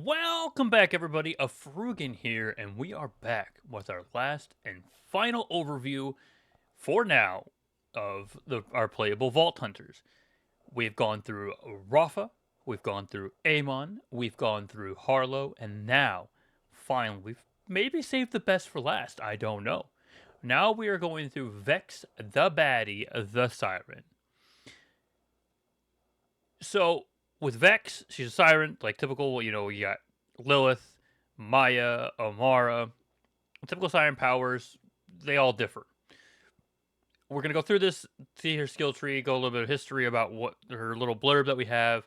Welcome back, everybody. A Frugan here, and we are back with our last and final overview for now of our playable Vault Hunters. We've gone through Rafa, we've gone through Amon, we've gone through Harlow, and now, finally, we've maybe saved the best for last. I don't know. Now we are going through Vex, the baddie, the Siren. So, with Vex, she's a Siren, like typical, you got Lilith, Maya, Amara. Typical Siren powers, they all differ. We're going to go through this, see her skill tree, go a little bit of history about what her little blurb that we have,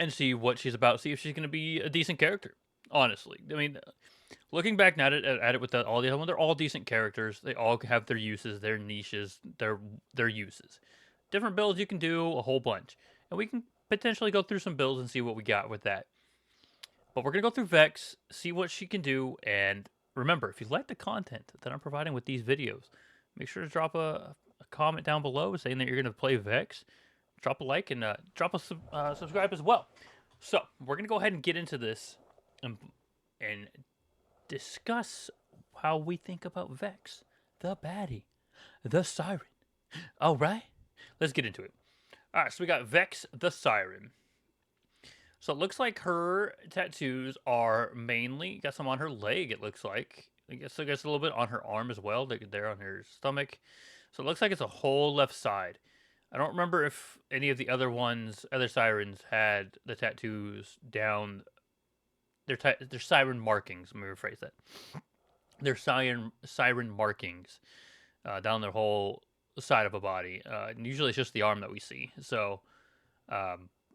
and see what she's about, see if she's going to be a decent character, honestly. I mean, looking back at it with all the other ones, they're all decent characters. They all have their uses, their niches, their uses. Different builds you can do, a whole bunch. And we can potentially go through some builds and see what we got with that. But we're going to go through Vex, see what she can do, and remember, if you like the content that I'm providing with these videos, make sure to drop a comment down below saying that you're going to play Vex. Drop a like and drop a subscribe as well. So, we're going to go ahead and get into this and discuss how we think about Vex, the baddie, the Siren. All right, let's get into it. All right, so we got Vex, the Siren. So it looks like her tattoos are mainly, got some on her leg, it looks like. I guess a little bit on her arm as well, there on her stomach. So it looks like it's a whole left side. I don't remember if any of the other Sirens had the tattoos down, their Siren markings, let me rephrase that. Their Siren markings down their whole side of a body. Usually it's just the arm that we see. So,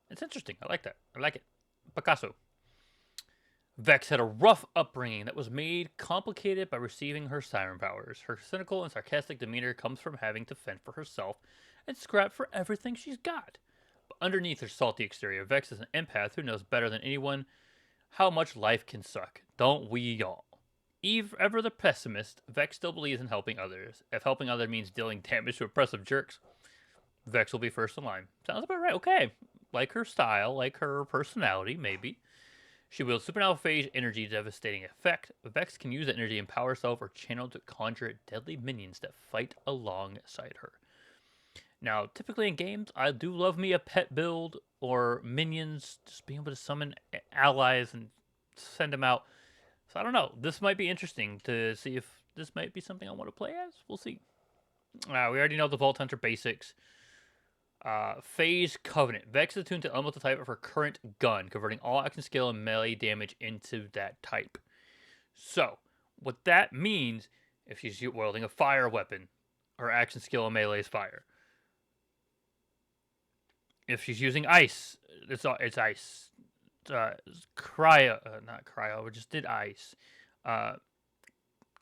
it's interesting. I like that. I like it. Picasso. Vex had a rough upbringing that was made complicated by receiving her siren powers. Her cynical and sarcastic demeanor comes from having to fend for herself and scrap for everything she's got. But underneath her salty exterior, Vex is an empath who knows better than anyone how much life can suck. Don't we all? Ever the pessimist, Vex still believes in helping others. If helping others means dealing damage to oppressive jerks, Vex will be first in line. Sounds about right. Okay. Like her style, like her personality, maybe. She wields supernatural phase energy, devastating effect. Vex can use that energy and empower herself or channel to conjure deadly minions that fight alongside her. Now, typically in games, I do love me a pet build or minions, just being able to summon allies and send them out. So I don't know. This might be interesting to see if this might be something I want to play as. We'll see. We already know the Vault Hunter basics. Phase Covenant. Vex is attuned to elemental type of her current gun, converting all action skill and melee damage into that type. So, what that means, if she's wielding a fire weapon, her action skill and melee is fire. If she's using ice, it's ice. Not cryo, we just did ice.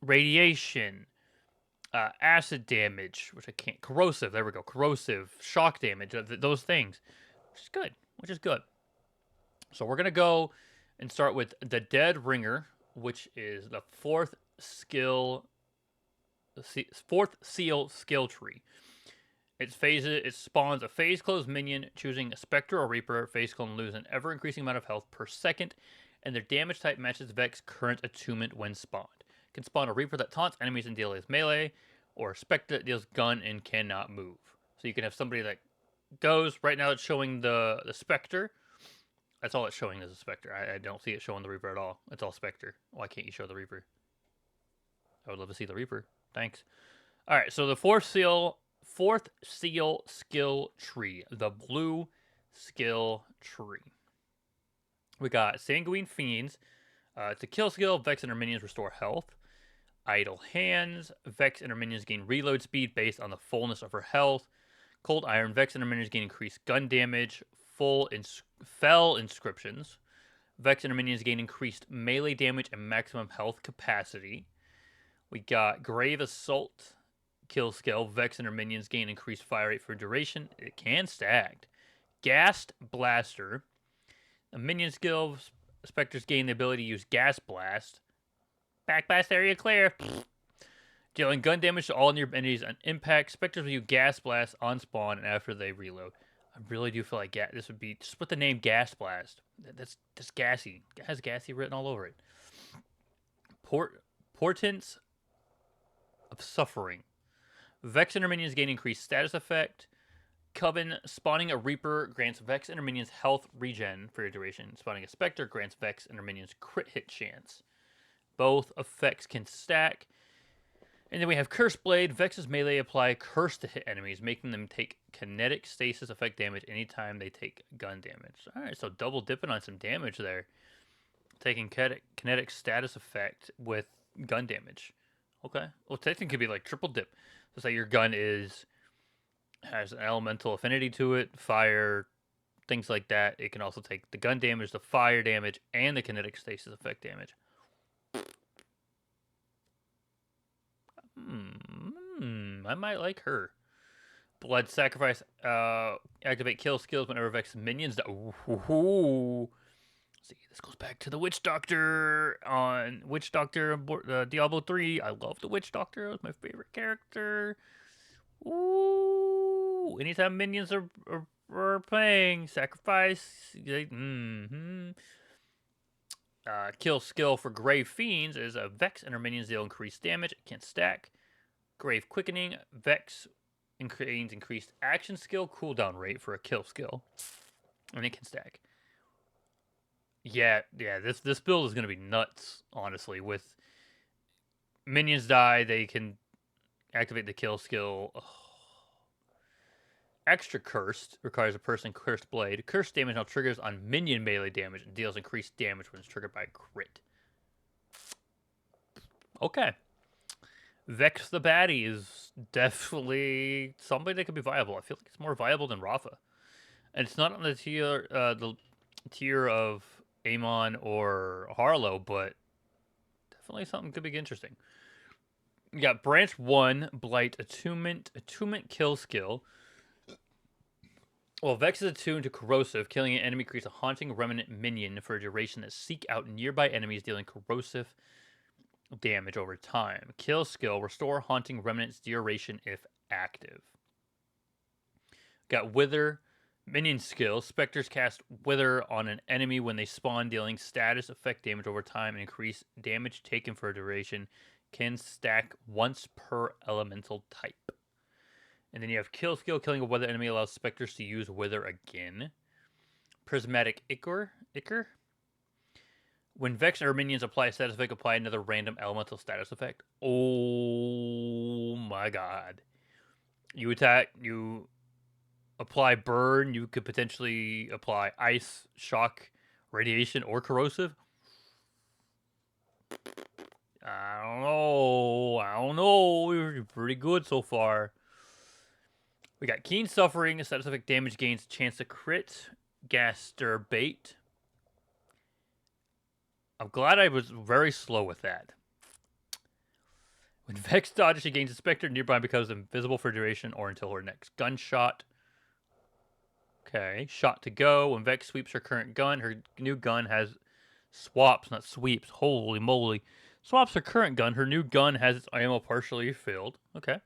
Radiation. Acid damage, which I can't. Corrosive, there we go. Corrosive, shock damage, those things, which is good. So we're gonna go and start with the Dead Ringer, which is the fourth seal skill tree. It spawns a phase closed minion, choosing a Spectre or Reaper. Phase clone lose an ever increasing amount of health per second, and their damage type matches Vex's current attunement when spawned. Can spawn a Reaper that taunts enemies and deals melee, or a Spectre that deals gun and cannot move. So you can have somebody that goes, right now it's showing the Spectre. That's all it's showing is a Spectre. I don't see it showing the Reaper at all. It's all Spectre. Why can't you show the Reaper? I would love to see the Reaper. Thanks. Alright, so the fourth seal skill tree. The blue skill tree. We got Sanguine Fiends. It's a kill skill. Vex and her minions restore health. Idle Hands. Vex and her minions gain reload speed based on the fullness of her health. Cold Iron. Vex and her minions gain increased gun damage. Fell Inscriptions. Vex and her minions gain increased melee damage and maximum health capacity. We got Grave Assault. Kill skill. Vex and her minions gain increased fire rate for duration. It can stack. Gassed Blaster. A minion skill. Spectres gain the ability to use Gas Blast. Backblast area clear. Dealing gun damage to all near enemies on impact. Spectres will use Gas Blast on spawn and after they reload. I really do feel like this would be, just put the name Gas Blast. That's gassy. It has gassy written all over it. Portents of suffering. Vex and her minions gain increased status effect. Coven, spawning a Reaper grants Vex and her minions health regen for a duration. Spawning a Spectre grants Vex and her minions crit hit chance. Both effects can stack. And then we have Curse Blade. Vex's melee apply curse to hit enemies, making them take kinetic stasis effect damage anytime they take gun damage. Alright, so double dipping on some damage there. Taking kinetic status effect with gun damage. Okay. Well, technically it could be like triple dip. So say your gun has an elemental affinity to it, fire, things like that. It can also take the gun damage, the fire damage, and the kinetic stasis effect damage. I might like her. Blood Sacrifice. Activate kill skills whenever Vex minions die. Ooh. See, this goes back to the Witch Doctor on Witch Doctor Diablo 3. I love the Witch Doctor. It was my favorite character. Ooh. Anytime minions are playing, sacrifice. Kill skill for Grave Fiends is a Vex and her minions deal increased damage. It can't stack. Grave Quickening. Vex gains increased action skill cooldown rate for a kill skill. And it can stack. Yeah, this build is going to be nuts, honestly. With minions die, they can activate the kill skill. Oh. Extra Cursed requires a person Cursed Blade. Cursed damage now triggers on minion melee damage and deals increased damage when it's triggered by a crit. Okay. Vex the Baddie is definitely somebody that could be viable. I feel like it's more viable than Rafa. And it's not on the tier of Amon or Harlow, but definitely something could be interesting. You got Branch 1, Blight, Attunement kill skill. Well, Vex is attuned to corrosive. Killing an enemy creates a haunting remnant minion for a duration that seek out nearby enemies, dealing corrosive damage over time. Kill skill. Restore haunting remnant's duration if active. Got Wither. Minion skill. Spectres cast Wither on an enemy when they spawn, dealing status effect damage over time and increase damage taken for a duration. Can stack once per elemental type. And then you have kill skill. Killing a Wither enemy allows Spectres to use Wither again. Prismatic Ichor. When Vex or minions apply a status effect, apply another random elemental status effect. Oh my god. You attack, you apply burn, you could potentially apply ice, shock, radiation, or corrosive. I don't know. You're pretty good so far. We got Keen Suffering. Status effect damage gains chance to crit. Gaster Bait. I'm glad I was very slow with that. When Vex dodges, she gains a Spectre nearby becomes invisible for duration or until her next gunshot. Okay, shot to go. When Vex sweeps her current gun, her new gun has swaps, not sweeps. Holy moly. Swaps her current gun. Her new gun has its ammo partially filled. Okay.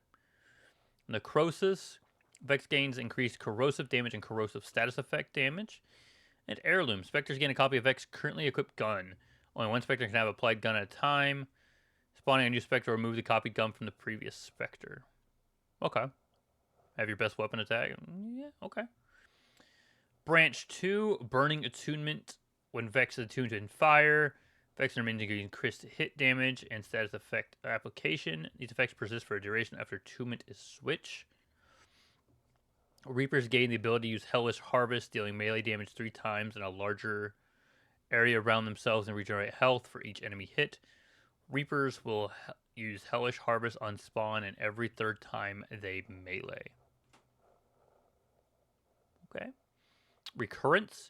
Necrosis. Vex gains increased corrosive damage and corrosive status effect damage. And Heirloom. Spectres gain a copy of Vex's currently equipped gun. Only one Spectre can have applied gun at a time. Spawning a new Spectre will remove the copied gun from the previous Spectre. Okay. Have your best weapon attack. Yeah, okay. Branch 2, Burning Attunement. When Vex is attuned to fire, Vex and minions gain increased hit damage and status effect application. These effects persist for a duration after attunement is switched. Reapers gain the ability to use Hellish Harvest, dealing melee damage 3 times in a larger area around themselves and regenerate health for each enemy hit. Reapers will use Hellish Harvest on spawn and every 3rd time they melee. Okay. Recurrence.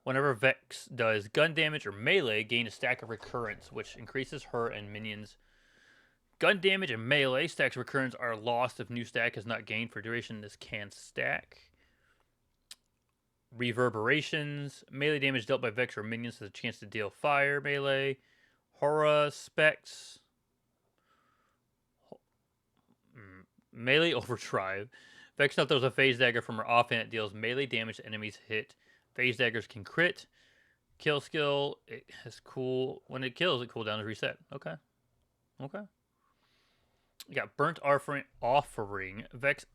Whenever Vex does gun damage or melee, gain a stack of recurrence, which increases her and minions' gun damage and melee. Stacks of recurrence are lost if new stack is not gained for duration. This can stack. Reverberations. Melee damage dealt by Vex or minions has a chance to deal fire melee. Horror Specs. Melee Overdrive. Vex now throws a phase dagger from her offhand. It deals melee damage to enemies hit. Phase daggers can crit. Kill skill, it has cool. When it kills, it cooldown is reset. Okay. Okay. You got Burnt Offering. Vex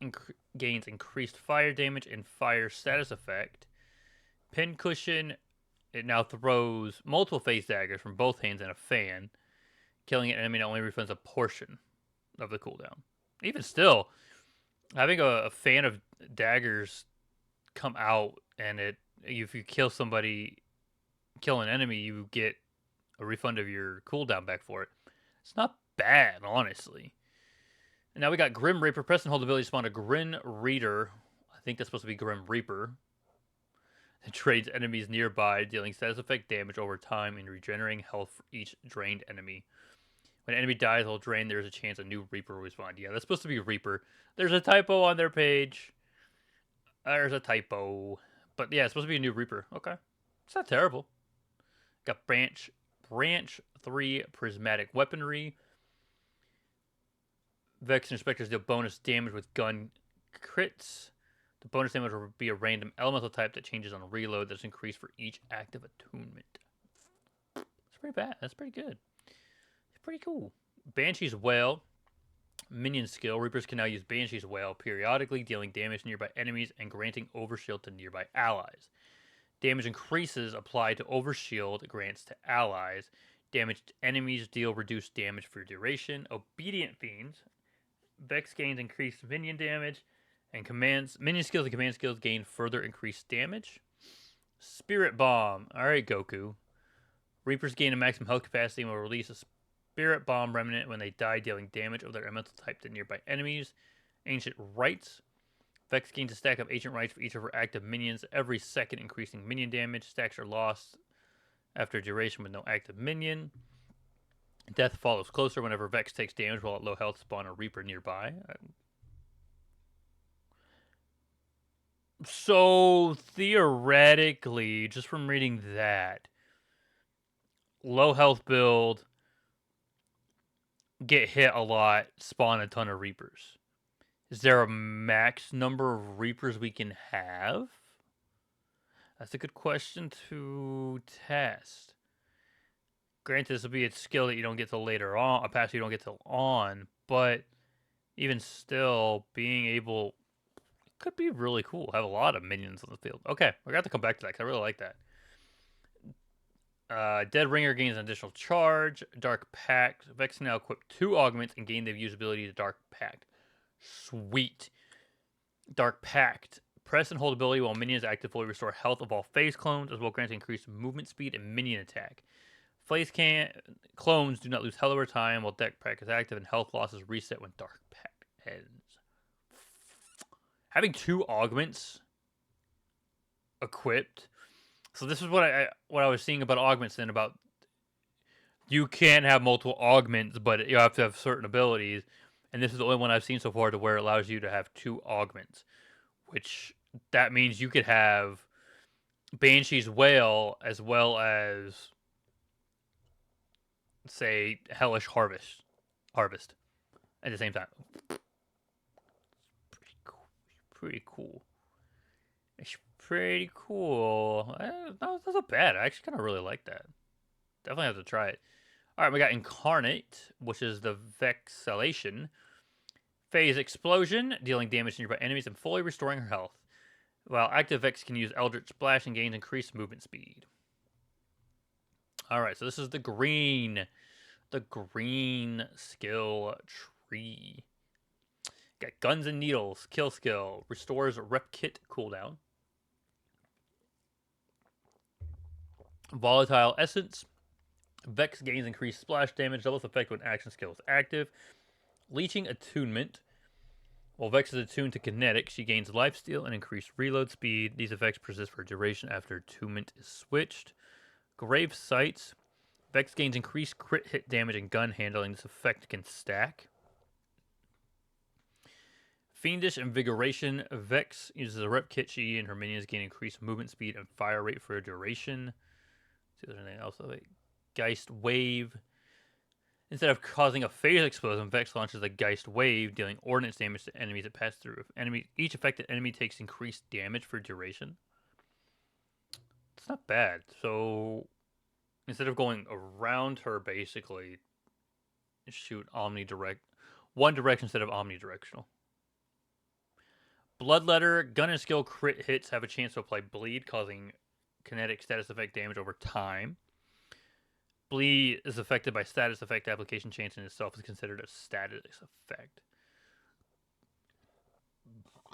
gains increased fire damage and fire status effect. Pin Cushion, it now throws multiple phase daggers from both hands and a fan. Killing an enemy only refunds a portion of the cooldown. Even still, having a fan of daggers come out and if you kill somebody, kill an enemy, you get a refund of your cooldown back for it. It's not bad, honestly. And now we got Grim Reaper. Press and hold ability to spawn a Grim Reader. I think that's supposed to be Grim Reaper. It trades enemies nearby, dealing status effect damage over time and regenerating health for each drained enemy. When an enemy dies while drained, there's a chance a new Reaper will respond. Yeah, that's supposed to be Reaper. There's a typo on their page. There's a typo. But yeah, it's supposed to be a new Reaper. Okay. It's not terrible. Got Branch 3 Prismatic Weaponry. Vex and Inspectors deal bonus damage with gun crits. The bonus damage will be a random elemental type that changes on reload that's increased for each active attunement. That's pretty bad. That's pretty good. It's pretty cool. Banshee's Wail. Minion skill. Reapers can now use Banshee's Wail periodically, dealing damage to nearby enemies and granting overshield to nearby allies. Damage increases applied to overshield grants to allies. Damaged enemies deal reduced damage for duration. Obedient Fiends. Vex gains increased minion damage, and minion skills and command skills gain further increased damage. Spirit Bomb. Alright, Goku. Reapers gain a maximum health capacity and will release a Spirit Bomb remnant when they die, dealing damage of their elemental type to nearby enemies. Ancient Rites. Vex gains a stack of Ancient Rites for each of her active minions every second, increasing minion damage. Stacks are lost after duration with no active minion. Death follows closer whenever Vex takes damage while at low health. Spawn a Reaper nearby. So, theoretically, just from reading that, low health build, get hit a lot, spawn a ton of Reapers. Is there a max number of Reapers we can have? That's a good question to test. Granted, this will be a skill that you don't get till later on, a pass you don't get till on, but even still, being able could be really cool. Have a lot of minions on the field. Okay, we're going to have to come back to that because I really like that. Dead Ringer gains an additional charge. Dark Pact. Vex can now equip 2 augments and gain the usability to Dark Pact. Sweet. Dark Pact. Press and hold ability while minions active fully restore health of all phase clones, as well granting increased movement speed and minion attack. Phase clones do not lose health over time while Dark Pact is active, and health losses reset when Dark Pact ends. Having 2 augments equipped. So this is what I was seeing about augments and about you can have multiple augments, but you have to have certain abilities. And this is the only one I've seen so far to where it allows you to have 2 augments, which that means you could have Banshee's Wail as well as, say, Hellish Harvest at the same time. Pretty cool. It's pretty cool. That's not bad. I actually kind of really like that. Definitely have to try it. All right, we got Incarnate, which is the Vexillation. Phase Explosion, dealing damage to nearby enemies and fully restoring her health. While active Vex can use Eldritch Splash and gains increased movement speed. All right, so this is the green skill tree. Got Guns and Needles, kill skill, restores rep kit cooldown. Volatile Essence. Vex gains increased splash damage, doubles effect when action skill is active. Leeching Attunement. While Vex is attuned to kinetic, she gains lifesteal and increased reload speed. These effects persist for duration after attunement is switched. Grave Sights. Vex gains increased crit hit damage and gun handling. This effect can stack. Fiendish Invigoration. Vex uses a rep kit. She and her minions gain increased movement speed and fire rate for a duration. Let's see if there's anything else. Geist Wave. Instead of causing a phase explosion, Vex launches a Geist Wave, dealing ordnance damage to enemies that pass through. Each affected enemy takes increased damage for duration. That's not bad. So instead of going around her, basically, shoot omnidirect. One direction instead of omnidirectional. Bloodletter, gun and skill crit hits have a chance to apply bleed, causing kinetic status effect damage over time. Bleed is affected by status effect application change and itself is considered a status effect.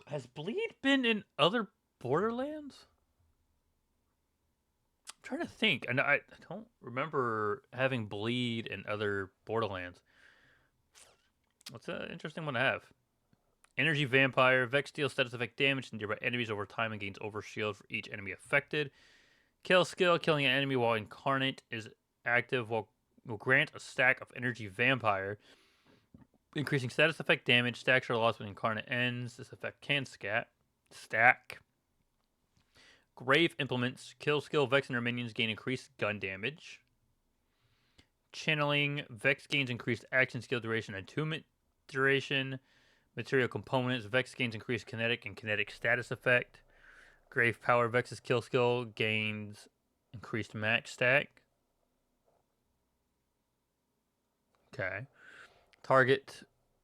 Has bleed been in other Borderlands? I'm trying to think. And I don't remember having bleed in other Borderlands. That's an interesting one to have. Energy Vampire. Vex deals status effect damage to nearby enemies over time and gains overshield for each enemy affected. Kill skill. Killing an enemy while incarnate is active will grant a stack of Energy Vampire. Increasing status effect damage. Stacks are lost when incarnate ends. This effect can stack. Grave Implements. Kill skill. Vex and her minions gain increased gun damage. Channeling. Vex gains increased action skill duration and attunement duration. Material components. Vex gains increased kinetic and kinetic status effect. Grave Power. Vex's kill skill gains increased max stack. Okay. Target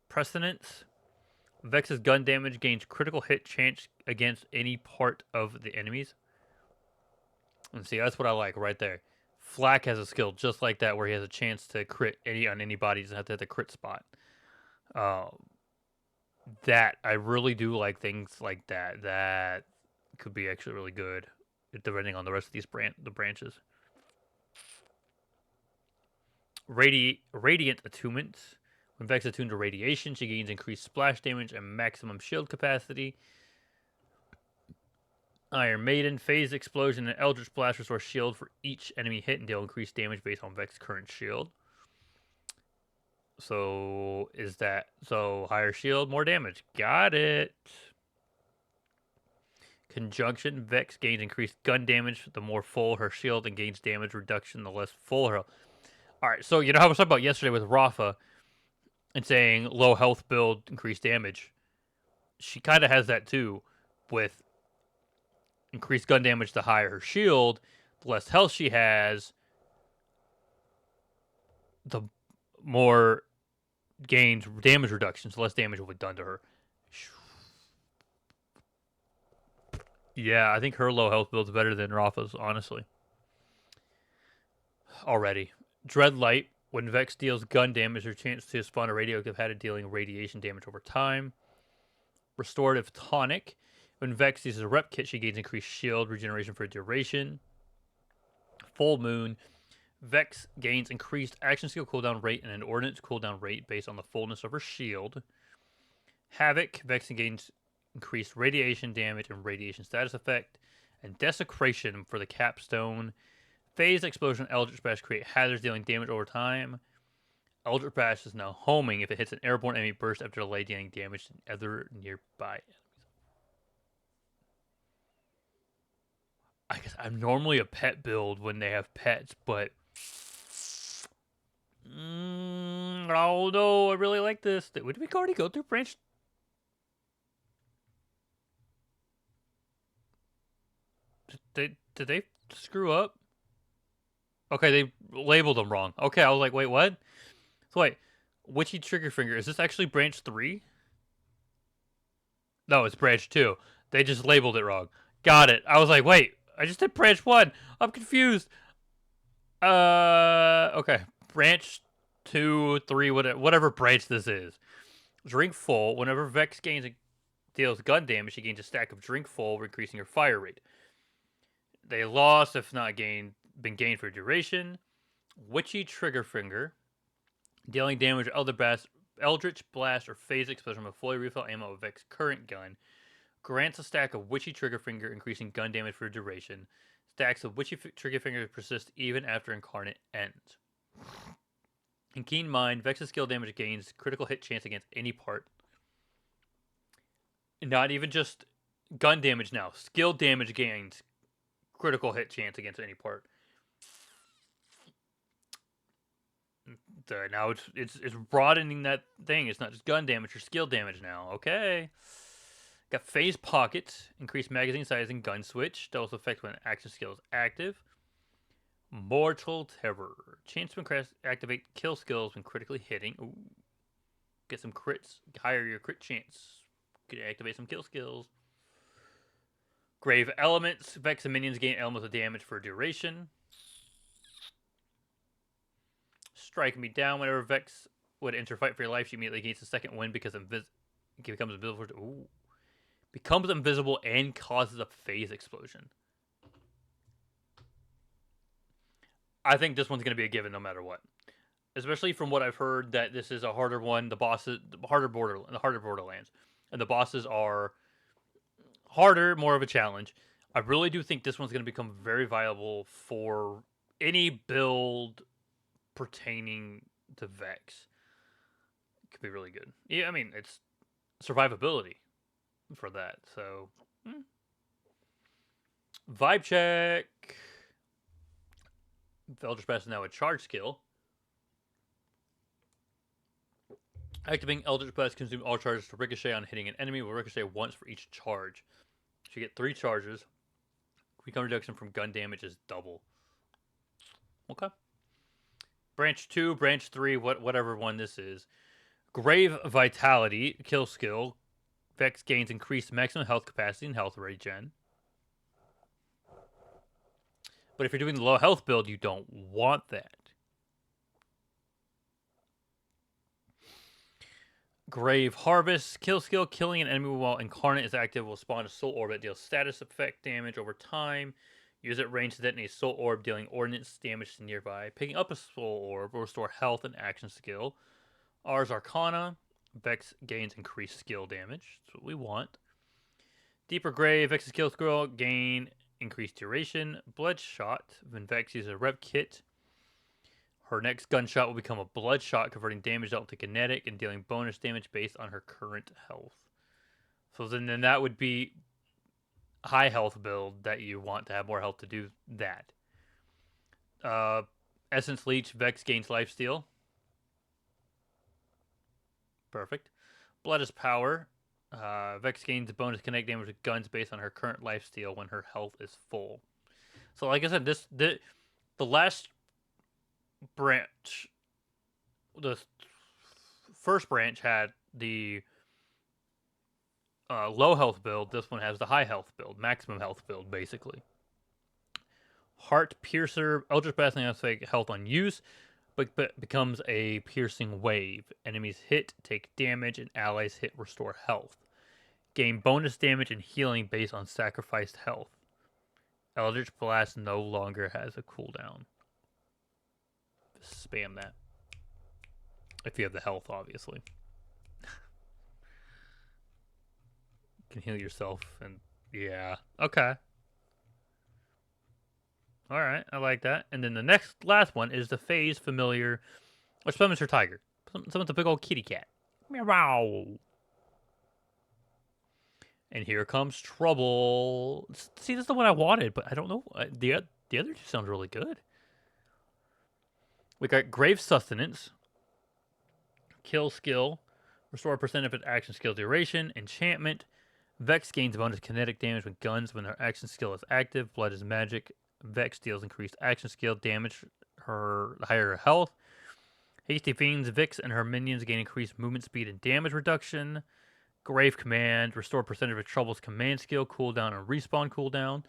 Precedence. Vex's gun damage gains critical hit chance against any part of the enemies. And see, that's what I like right there. Flack has a skill just like that where he has a chance to crit on anybody. He doesn't have to hit the crit spot. That I really do like things like that. That could be actually really good, depending on the rest of these branches. Radiant Attunement. When Vex attuned to radiation, she gains increased splash damage and maximum shield capacity. Iron Maiden. Phase Explosion and Eldritch Blast restore shield for each enemy hit and deal increased damage based on Vex's current shield. So is that higher shield, more damage? Got it. Conjunction. Vex gains increased gun damage the more full her shield and gains damage reduction the less full her. Alright, so you know how I was talking about yesterday with Rafa and saying low health build, increased damage. She kind of has that too, with increased gun damage the higher her shield, the less health she has, the more gains damage reduction, so less damage will be done to her. Yeah, I think her low health build's better than Rafa's, honestly. Already. Dreadlight. When Vex deals gun damage, her chance to spawn a radioactive hat dealing radiation damage over time. Restorative Tonic. When Vex uses a rep kit, she gains increased shield regeneration for duration. Full Moon. Vex gains increased action skill cooldown rate and an ordnance cooldown rate based on the fullness of her shield. Havoc. Vex gains increased radiation damage and radiation status effect. And Desecration for the capstone. Phase Explosion Eldritch Bash create hazards dealing damage over time. Eldritch Bash is now homing if it hits an airborne enemy burst after delay dealing damage to other nearby enemies. I guess I'm normally a pet build when they have pets, but oh no, I really like this. Did we already go through branch? Did they screw up? Okay, they labeled them wrong. Okay, I was like, wait, what? So wait, Witchy Triggerfinger, is this actually branch 3? No, it's branch 2. They just labeled it wrong. Got it. I was like, wait, I just did branch 1. I'm confused. Okay. Branch 2, 3, whatever branch this is. Drink Full. Whenever Vex deals gun damage, she gains a stack of Drink Full, increasing her fire rate. They lost if not been gained for duration. Witchy Triggerfinger. Dealing damage to Eldritch Blast or Phase Explosion with fully refill ammo of Vex's current gun. Grants a stack of Witchy Triggerfinger, increasing gun damage for duration. Stacks of Witchy Triggerfinger persist even after Incarnate ends. In Keen Mind, Vex's skill damage gains critical hit chance against any part. Not even just gun damage now. Skill damage gains critical hit chance against any part. Now it's broadening that thing. It's not just gun damage or skill damage now. Okay. Got Phase Pocket, increased magazine size and gun switch. Doubles effect when action skill is active. Mortal Terror. Chance to activate kill skills when critically hitting. Ooh. Get some crits. Higher your crit chance. Could activate some kill skills. Grave Elements. Vex and minions gain elements of damage for duration. Strike me down. Whenever Vex would enter fight for your life, she immediately gains a second wind because it becomes invisible. Ooh. Becomes invisible and causes a phase explosion. I think this one's going to be a given no matter what. Especially from what I've heard that this is a harder one. The bosses, the harder Borderlands, and the bosses are harder, more of a challenge. I really do think this one's going to become very viable for any build pertaining to Vex. It could be really good. Yeah, I mean it's survivability for that. So, vibe check. Eldritch Blast is now a charge skill. Activating Eldritch Blast consumes all charges to ricochet on hitting an enemy. Will ricochet once for each charge. So you get 3 charges. Recon reduction from gun damage is double. Okay. Branch 2, Branch 3, whatever one this is. Grave Vitality, kill skill. Vex gains increased maximum health capacity and health regen. But if you're doing the low health build, you don't want that. Grave Harvest, kill skill. Killing an enemy while incarnate is active will spawn a soul orb that deals status effect damage over time. Use it range to detonate a soul orb, dealing ordnance damage to nearby. Picking up a soul orb will restore health and action skill. Ars Arcana, Vex gains increased skill damage. That's what we want. Deeper Grave, Vex's kill skill gain increased duration. Bloodshot, when Vex uses a rep kit, her next gunshot will become a bloodshot, converting damage dealt to kinetic and dealing bonus damage based on her current health. So then that would be high health build that you want to have more health to do that. Essence Leech, Vex gains lifesteal. Perfect. Blood is power. Vex gains bonus kinetic damage with guns based on her current lifesteal when her health is full. So like I said, the last branch, the first branch had the low health build. This one has the high health build, maximum health build, basically. Heart Piercer, Eldritch Blast has health on use, but becomes a piercing wave. Enemies hit, take damage, and allies hit, restore health. Gain bonus damage and healing based on sacrificed health. Eldritch Blast no longer has a cooldown. Spam that. If you have the health, obviously. You can heal yourself, and yeah. Okay. Alright, I like that. And then the last one is the Phase Familiar, or summons her tiger. Summons a big old kitty cat. Meow. And here comes Trouble. See, this is the one I wanted, but I don't know. The other two sound really good. We got Grave Sustenance, kill skill, restore a percent of its action skill duration, enchantment. Vex gains bonus kinetic damage with guns when her action skill is active. Blood is magic. Vex deals increased action skill damage, her higher health. Hasty Fiends, Vex and her minions gain increased movement speed and damage reduction. Grave Command, restore percentage of Trouble's command skill, cooldown, and respawn cooldown.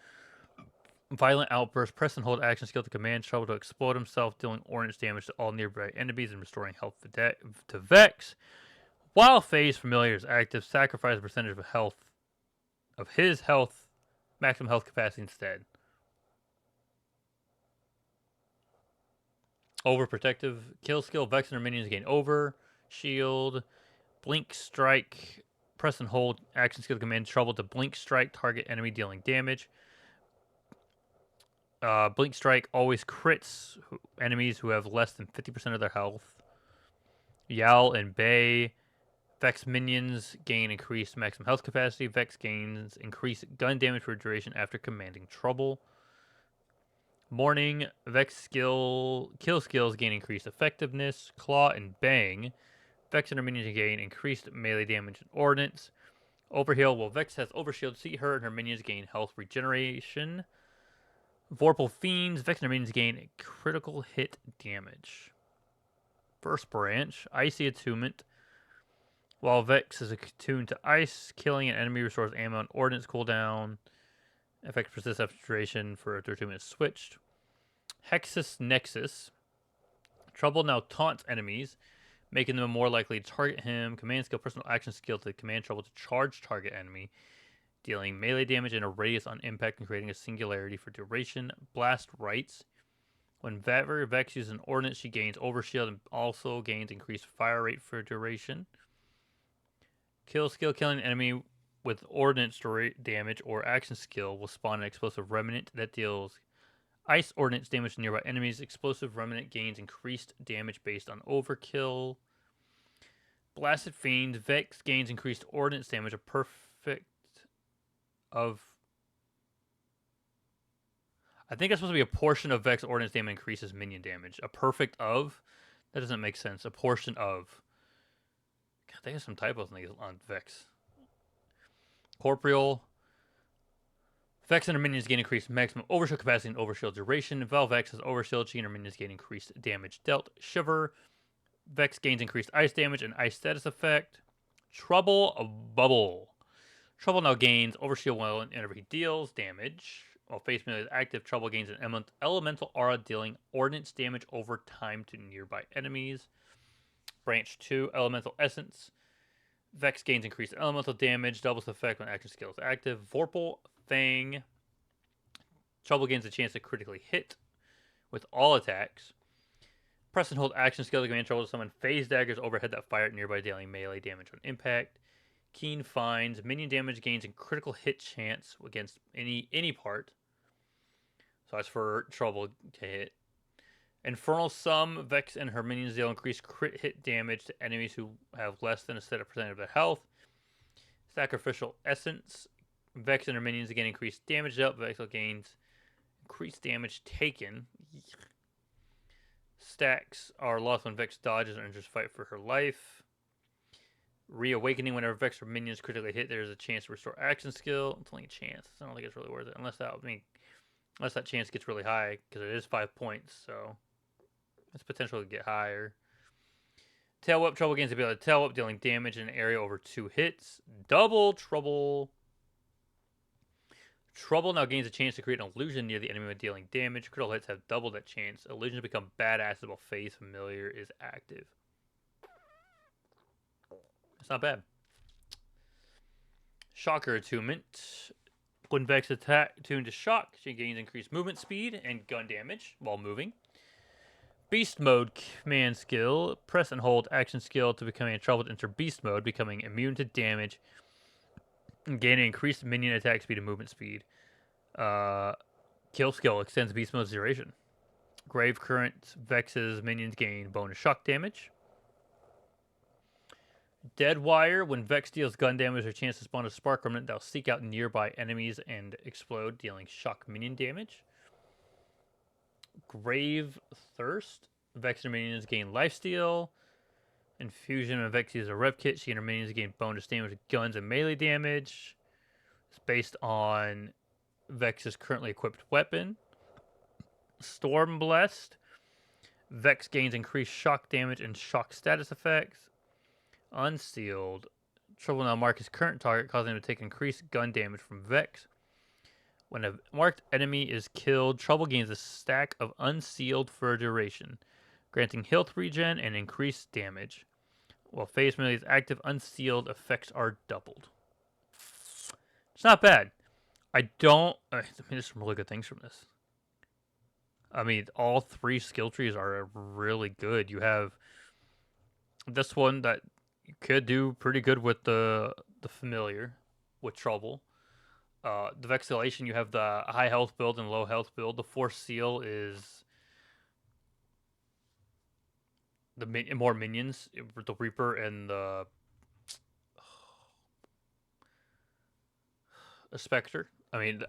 Violent Outburst, press and hold action skill to command Trouble to explode himself, dealing orange damage to all nearby enemies and restoring health to Vex. While Phase Familiar is active, sacrifice a percentage of his health, maximum health capacity instead. Overprotective, kill skill, Vex and her minions gain over, shield, blink strike, press and hold action skill to command Trouble to blink strike target enemy dealing damage. Blink strike always crits enemies who have less than 50% of their health. Yowl and Bay, Vex minions gain increased maximum health capacity. Vex gains increased gun damage for duration after commanding Trouble. Morning, Vex kill skills gain increased effectiveness. Claw and Bang, Vex and her minions gain increased melee damage and ordnance. Overheal. Well, Vex has Overshield. See her and her minions gain health regeneration. Vorpal Fiends. Vex and her minions gain critical hit damage. First branch. Icy Attunement. While Vex is attuned to ice, killing an enemy restores ammo and ordnance cooldown. Effect persists after duration for 13 minutes switched. Hexus Nexus. Trouble now taunts enemies, making them more likely to target him. Command skill, personal action skill to command Trouble to charge target enemy, dealing melee damage and a radius on impact and creating a singularity for duration. Blast Rights. When Vex uses an ordnance, she gains Overshield and also gains increased fire rate for duration. Kill skill, killing an enemy with ordnance damage or action skill will spawn an explosive remnant that deals ice ordnance damage to nearby enemies. Explosive remnant gains increased damage based on overkill. Blasted Fiend. Vex gains increased ordnance damage. A perfect of... I think it's supposed to be a portion of Vex ordnance damage increases minion damage. A perfect of? That doesn't make sense. A portion of... God, they have some typos on Vex. Corporeal. Vex and her minions gain increased maximum overshield capacity and overshield duration. Vex has overshield. She and her minions gain increased damage dealt. Shiver. Vex gains increased ice damage and ice status effect. Trouble Bubble. Trouble now gains overshield whenever he deals damage. While face melee is active, Trouble gains an elemental aura dealing ordnance damage over time to nearby enemies. Branch 2, Elemental Essence. Vex gains increased elemental damage, doubles effect when action skill is active. Vorpal Fang. Trouble gains a chance to critically hit with all attacks. Press and hold action skill to command Trouble to summon phase daggers overhead that fire at nearby, dealing melee damage on impact. Keen Finds. Minion damage gains a critical hit chance against any part. So that's for Trouble to hit. Infernal Sum. Vex and her minions deal increased crit hit damage to enemies who have less than a set of percentage of their health. Sacrificial Essence. Vex and her minions gain increased damage dealt. Vex gains increased damage taken. Stacks are lost when Vex dodges or enters fight for her life. Reawakening. Whenever Vex or minions critically hit, there's a chance to restore action skill. It's only a chance. I don't think it's really worth it. Unless that chance gets really high, because it is 5 points, so it's potential to get higher. Tail Whip. Trouble gains the ability to Tail Whip, dealing damage in an area over 2 hits. Double Trouble. Trouble now gains a chance to create an illusion near the enemy when dealing damage. Critical hits have doubled that chance. Illusions become badass while phase familiar is active. It's not bad. Shocker Attunement. When Vex attack tuned to shock, she gains increased movement speed and gun damage while moving. Beast Mode command skill. Press and hold action skill to become in trouble to enter Beast Mode, becoming immune to damage and gaining increased minion attack speed and movement speed. Kill skill extends Beast Mode's duration. Grave Current. Vex's minions gain bonus shock damage. Dead Wire. When Vex deals gun damage, her chance to spawn a spark remnant that will seek out nearby enemies and explode, dealing shock minion damage. Grave Thirst. Vex and her minions gain lifesteal. Infusion. When Vex uses a rep kit, she and her minions gain bonus damage with guns and melee damage. It's based on Vex's currently equipped weapon. Storm Blessed. Vex gains increased shock damage and shock status effects. Unsealed. Trouble now mark his current target, causing him to take increased gun damage from Vex. When a marked enemy is killed, Trouble gains a stack of Unsealed for a duration, granting health regen and increased damage. While phase melee is active, Unsealed effects are doubled. It's not bad. There's some really good things from this. I mean, all 3 skill trees are really good. You have this one that you could do pretty good with the familiar with Trouble. The Vexillation, you have the high health build and low health build. The Force Seal is the more minions, the Reaper and the Spectre. I mean,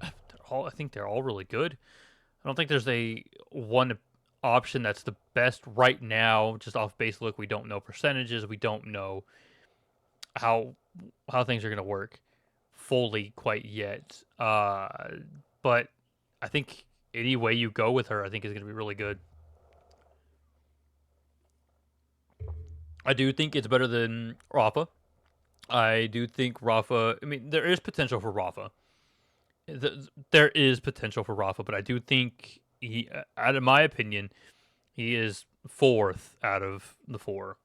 I think they're all really good. I don't think there's a one option that's the best right now. Just off base look, we don't know percentages. We don't know how things are going to work. fully quite yet. But I think any way you go with her, I think is going to be really good. I do think it's better than Rafa. I do think Rafa. I mean, there is potential for Rafa. There is potential for Rafa, but I do think he, out of my opinion, he is fourth out of the four.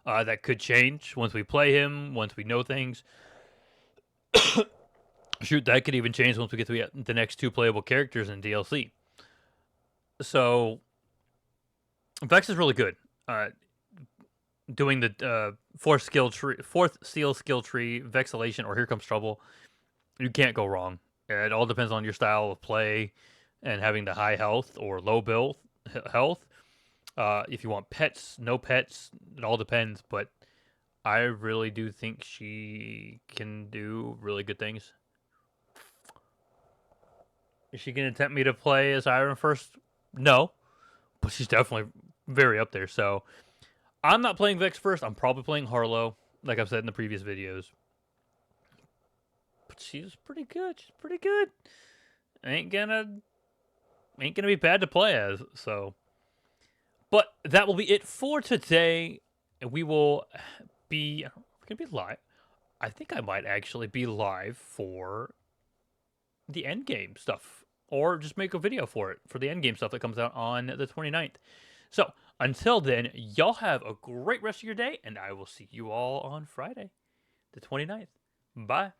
That could change once we play him, once we know things. Shoot, that could even change once we get to the next two playable characters in DLC. So, Vex is really good. Doing the fourth seal skill tree, Vexillation, or Here Comes Trouble, you can't go wrong. It all depends on your style of play and having the high health or low health. If you want pets, no pets, it all depends. But I really do think she can do really good things. Is she going to tempt me to play as Siren first? No, but she's definitely very up there. So I'm not playing Vex first. I'm probably playing Harlow, like I've said in the previous videos. But she's pretty good. She's pretty good. Ain't gonna be bad to play as. So, but that will be it for today. And we will be. We're gonna be live. I think I might actually be live for the end game stuff, or just make a video for it for the end game stuff that comes out on the 29th. So until then, y'all have a great rest of your day, and I will see you all on Friday, the 29th. Bye.